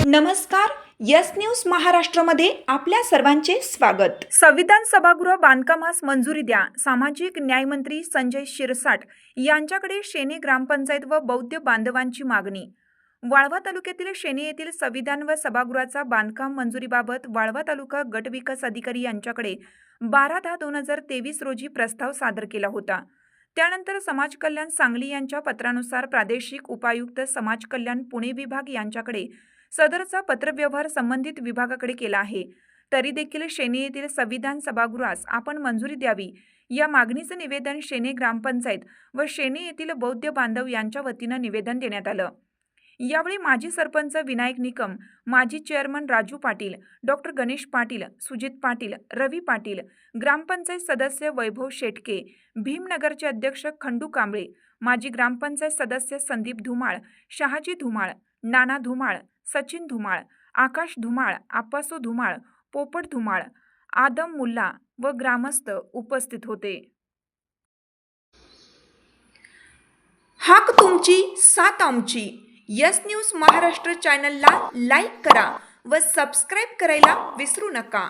नमस्कार. Yes news महाराष्ट्रामध्ये आपल्या सर्वांचे स्वागत. संविधान सभागृह बांधकामास मंजुरी द्या. सामाजिक न्याय मंत्री संजय शिरसाट यांच्याकडे शेणे ग्रामपंचायत व बौद्ध बांधवांची मागणी. वाळवा तालुक्यातील शेणे येथील संविधान व सभागृहाचा बांधकाम मंजुरीबाबत वाळवा तालुका गट विकास अधिकारी यांच्याकडे 12/10/2023 रोजी प्रस्ताव सादर केला होता. त्यानंतर समाज कल्याण सांगली यांच्या पत्रानुसार प्रादेशिक उपायुक्त समाज कल्याण पुणे विभाग यांच्याकडे सदरचा पत्रव्यवहार संबंधित विभागाकडे केला आहे. तरी देखील शेणे येथील संविधान सभागृहास आपण मंजुरी द्यावी या मागणीचे निवेदन शेणे ग्रामपंचायत व शेणे येथील बौद्ध बांधव यांच्या वतीने निवेदन देण्यात आलं. यावेळी माजी सरपंच विनायक निकम, माजी चेअरमन राजू पाटील, डॉक्टर गणेश पाटील, सुजित पाटील, रवी पाटील, ग्रामपंचायत सदस्य वैभव शेटके, भीमनगरचे अध्यक्ष खंडू कांबळे, माजी ग्रामपंचायत सदस्य संदीप धुमाळ, शहाजी धुमाळ, नाना धुमाळ, सचिन धुमाळ, आकाश धुमाळ, आप्पासो धुमाळ, पोपट धुमाळ, आदम मुल्ला व ग्रामस्थ उपस्थित होते. हाक तुमची साथ आमची. यस न्यूज महाराष्ट्र चॅनलला लाईक करा व सबस्क्राईब करायला विसरू नका.